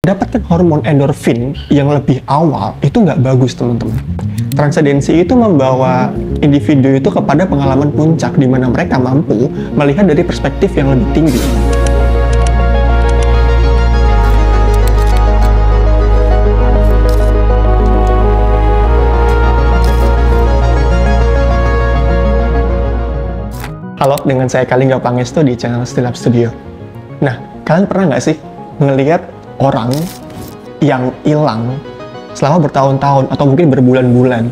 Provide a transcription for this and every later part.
Dapatkan hormon endorfin yang lebih awal itu nggak bagus, teman-teman. Transendensi itu membawa individu itu kepada pengalaman puncak di mana mereka mampu melihat dari perspektif yang lebih tinggi. Halo, dengan saya Kalinga Pangestu di channel Stilab Studio. Nah, kalian pernah nggak sih ngelihat orang yang hilang selama bertahun-tahun atau mungkin berbulan-bulan,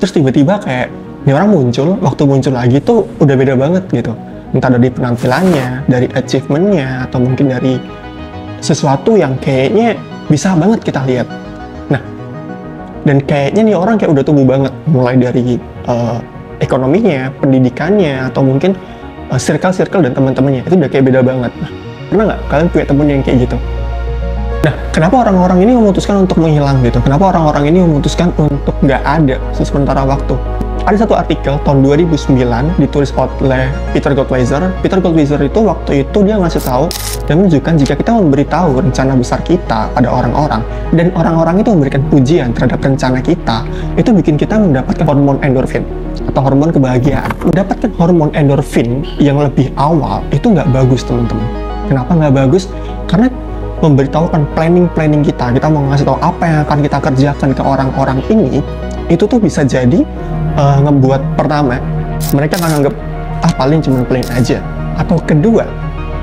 terus tiba-tiba kayak ini orang muncul, waktu muncul lagi tuh udah beda banget gitu. Entah dari penampilannya, dari achievement-nya, atau mungkin dari sesuatu yang kayaknya bisa banget kita lihat. Nah, dan kayaknya nih orang kayak udah tumbuh banget, mulai dari ekonominya, pendidikannya, atau mungkin circle-circle dan teman-temannya itu udah kayak beda banget. Nah, pernah nggak kalian punya temen yang kayak gitu? Nah, kenapa orang-orang ini memutuskan untuk menghilang gitu? Kenapa orang-orang ini memutuskan untuk nggak ada sementara waktu? Ada satu artikel tahun 2009 ditulis oleh Peter Goldwasser. Peter Goldwasser itu waktu itu dia ngasih tahu dan menunjukkan jika kita memberitahu rencana besar kita pada orang-orang dan orang-orang itu memberikan pujian terhadap rencana kita, itu bikin kita mendapatkan hormon endorfin atau hormon kebahagiaan. Mendapatkan hormon endorfin yang lebih awal itu nggak bagus, teman-teman. Kenapa nggak bagus? Karena memberitahukan planning kita mau ngasih tahu apa yang akan kita kerjakan ke orang-orang ini, itu tuh bisa jadi ngebuat pertama mereka akan anggap paling cuma plain aja, atau kedua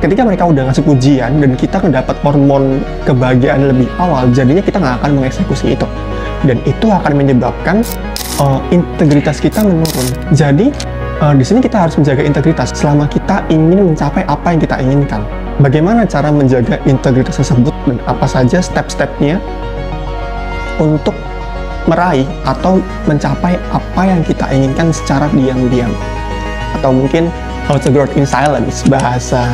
ketika mereka udah ngasih pujian dan kita mendapat hormon kebahagiaan lebih awal, jadinya kita nggak akan mengeksekusi itu dan itu akan menyebabkan integritas kita menurun. Jadi di sini kita harus menjaga integritas selama kita ingin mencapai apa yang kita inginkan. Bagaimana cara menjaga integritas tersebut dan apa saja step-stepnya untuk meraih atau mencapai apa yang kita inginkan secara diam-diam, atau mungkin how to grow in silence, bahasa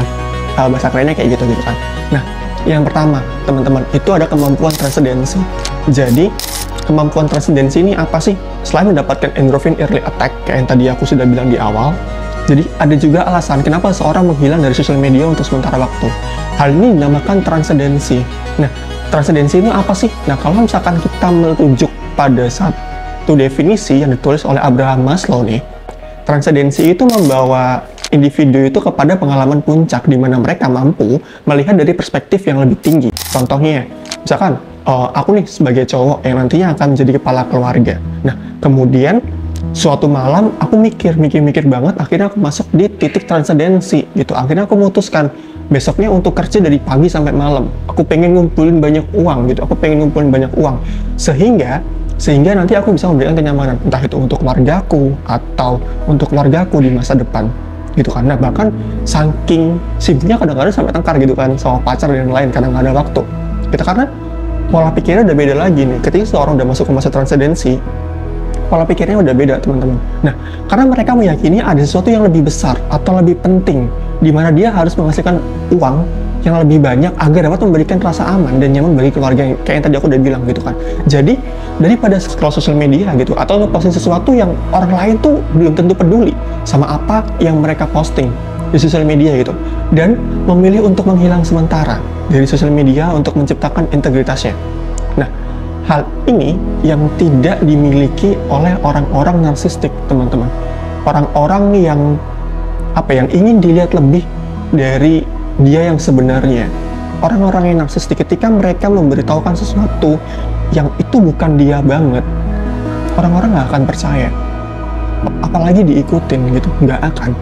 kerennya kayak gitu kan. Nah, yang pertama teman-teman itu ada kemampuan transendensi. Jadi kemampuan transendensi ini apa sih? Selain mendapatkan endorphin early attack kayak yang tadi aku sudah bilang di awal, jadi ada juga alasan kenapa seorang menghilang dari sosial media untuk sementara waktu. Hal ini dinamakan transendensi. Nah, transendensi ini apa sih? Nah, kalau misalkan kita merujuk pada satu definisi yang ditulis oleh Abraham Maslow nih, transendensi itu membawa individu itu kepada pengalaman puncak di mana mereka mampu melihat dari perspektif yang lebih tinggi. Contohnya, misalkan aku nih sebagai cowok yang nantinya akan menjadi kepala keluarga. Nah, kemudian suatu malam aku mikir banget, akhirnya aku masuk di titik transendensi gitu. Akhirnya aku memutuskan besoknya untuk kerja dari pagi sampai malam. Aku pengen ngumpulin banyak uang gitu. Sehingga nanti aku bisa memberikan kenyamanan, entah itu untuk keluargaku atau untuk keluargaku di masa depan gitu kan. Nah, bahkan saking sibuknya kadang-kadang sampai tengkar gitu kan sama pacar dan lain, kadang nggak ada waktu gitu, karena pola pikirnya udah beda lagi nih. Ketika seorang udah masuk ke masa transendensi, pola pikirnya udah beda, teman-teman. Nah, karena mereka meyakini ada sesuatu yang lebih besar atau lebih penting, di mana dia harus menghasilkan uang yang lebih banyak agar dapat memberikan rasa aman dan nyaman bagi keluarga, kayak yang tadi aku udah bilang gitu kan. Jadi, daripada scroll sosial media gitu, atau posting sesuatu yang orang lain tuh belum tentu peduli sama apa yang mereka posting di sosial media gitu, dan memilih untuk menghilang sementara dari sosial media untuk menciptakan integritasnya. Nah, hal ini yang tidak dimiliki oleh orang-orang narsistik, teman-teman. Orang-orang yang yang ingin dilihat lebih dari dia yang sebenarnya. Orang-orang yang narsistik, ketika mereka memberitahukan sesuatu yang itu bukan dia banget, orang-orang nggak akan percaya, apalagi diikutin gitu, nggak akan.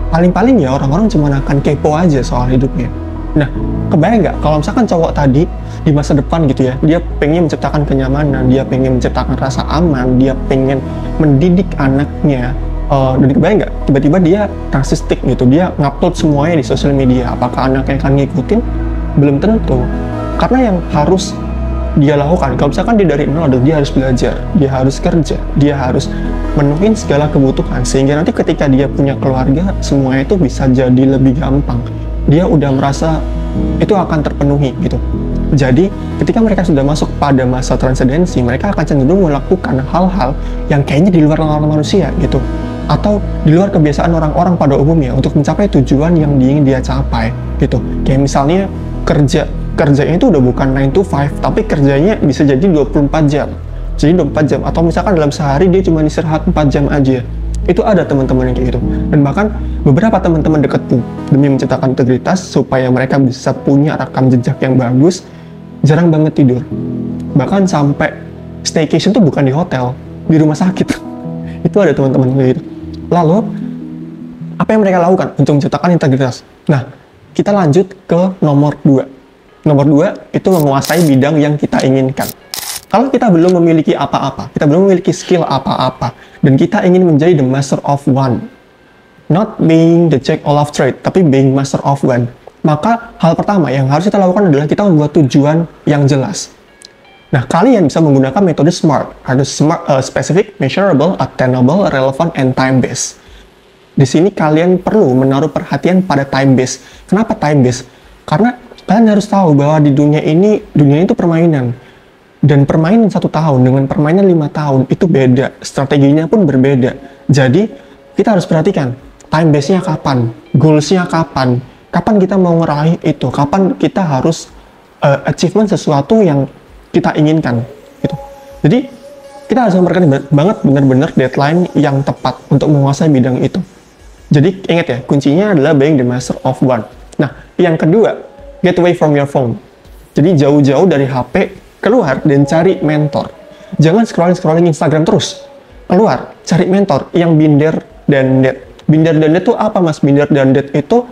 Paling-paling ya orang-orang cuma akan kepo aja soal hidupnya. Nah, kebayang nggak kalau misalkan cowok tadi di masa depan gitu ya, dia pengen menciptakan kenyamanan, dia pengen menciptakan rasa aman, dia pengen mendidik anaknya, dan kebayang nggak tiba-tiba dia narsistik gitu, dia ngupload semuanya di sosial media. Apakah anaknya akan ngikutin? Belum tentu. Karena yang harus dia lakukan, kalau misalkan dia dari nol, dia harus belajar, dia harus kerja, dia harus menuhin segala kebutuhan, sehingga nanti ketika dia punya keluarga, semuanya itu bisa jadi lebih gampang. Dia udah merasa itu akan terpenuhi gitu. Jadi ketika mereka sudah masuk pada masa transendensi, mereka akan cenderung melakukan hal-hal yang kayaknya di luar normal manusia gitu, atau di luar kebiasaan orang-orang pada umumnya untuk mencapai tujuan yang ingin dia capai gitu. Kayak misalnya kerja kerjanya itu udah bukan 9 to 5, tapi kerjanya bisa jadi 24 jam. Jadi 24 jam, atau misalkan dalam sehari dia cuma istirahat 4 jam aja. Itu ada teman-teman yang kayak gitu. Dan bahkan beberapa teman-teman dekatku, demi menciptakan integritas, supaya mereka bisa punya rekam jejak yang bagus, jarang banget tidur. Bahkan sampai staycation tuh bukan di hotel, di rumah sakit. Itu ada teman-teman kayak gitu. Lalu, apa yang mereka lakukan untuk menciptakan integritas? Nah, kita lanjut ke nomor 2. Nomor 2 itu menguasai bidang yang kita inginkan. Kalau kita belum memiliki apa-apa, kita belum memiliki skill apa-apa, dan kita ingin menjadi the master of one, not being the jack of all trade, tapi being master of one, maka hal pertama yang harus kita lakukan adalah kita membuat tujuan yang jelas. Nah, kalian bisa menggunakan metode SMART, ada SMART, specific, measurable, attainable, relevant, and time-based. Di sini kalian perlu menaruh perhatian pada time-based. Kenapa time-based? Karena kalian harus tahu bahwa di dunia itu permainan. Dan permainan 1 tahun dengan permainan 5 tahun itu beda. Strateginya pun berbeda. Jadi, kita harus perhatikan time base-nya kapan, goals-nya kapan, kapan kita mau ngeraih itu, kapan kita harus achievement sesuatu yang kita inginkan. Gitu. Jadi, kita harus memperhatikan banget benar-benar deadline yang tepat untuk menguasai bidang itu. Jadi, ingat ya, kuncinya adalah being the master of one. Nah, yang kedua, get away from your phone. Jadi jauh-jauh dari HP, keluar dan cari mentor. Jangan scrolling Instagram terus. Keluar, cari mentor yang binder dan dead. Binder dan dead itu apa, Mas? Binder dan dead itu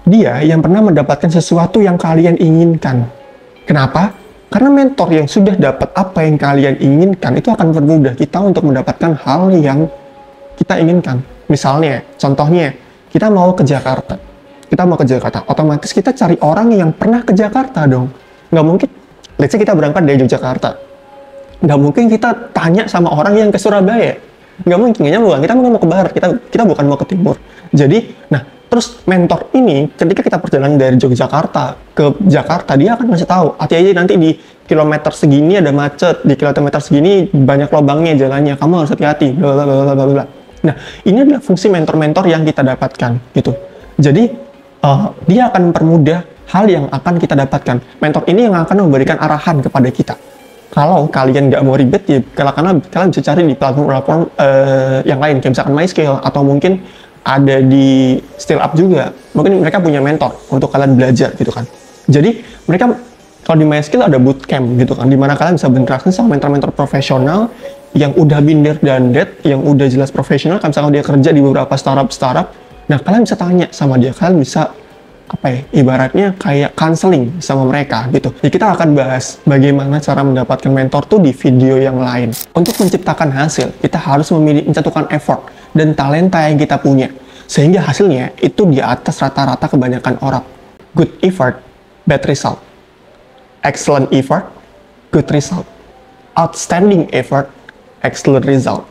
dia yang pernah mendapatkan sesuatu yang kalian inginkan. Kenapa? Karena mentor yang sudah dapat apa yang kalian inginkan itu akan mempermudah kita untuk mendapatkan hal yang kita inginkan. Misalnya, contohnya, kita mau ke Jakarta. Otomatis kita cari orang yang pernah ke Jakarta dong. Nggak mungkin, let's say kita berangkat dari Yogyakarta. Nggak mungkin kita tanya sama orang yang ke Surabaya. Nggak mungkin, nggak nyambung. Kita mau ke barat, kita bukan mau ke timur. Jadi, nah, terus mentor ini, ketika kita perjalanan dari Yogyakarta ke Jakarta, dia akan ngasih tahu, hati-hati nanti di kilometer segini ada macet, di kilometer segini banyak lubangnya jalannya, kamu harus hati-hati, bla bla bla bla bla. Nah, ini adalah fungsi mentor-mentor yang kita dapatkan, gitu. Jadi, dia akan mempermudah hal yang akan kita dapatkan. Mentor ini yang akan memberikan arahan kepada kita. Kalau kalian nggak mau ribet, ya kalian bisa cari di platform yang lain, kayak misalkan MyScale, atau mungkin ada di SkillUp juga. Mungkin mereka punya mentor untuk kalian belajar, gitu kan. Jadi, mereka, kalau di MyScale ada bootcamp, gitu kan, dimana kalian bisa berinteraksi sama mentor-mentor profesional yang udah binder dan dead, yang udah jelas profesional, kan misalkan dia kerja di beberapa startup. Nah, kalian bisa tanya sama dia, kalian bisa ibaratnya kayak counseling sama mereka gitu. Jadi kita akan bahas bagaimana cara mendapatkan mentor tuh di video yang lain. Untuk menciptakan hasil, kita harus mencantumkan effort dan talenta yang kita punya, sehingga hasilnya itu di atas rata-rata kebanyakan orang. Good effort, bad result. Excellent effort, good result. Outstanding effort, excellent result.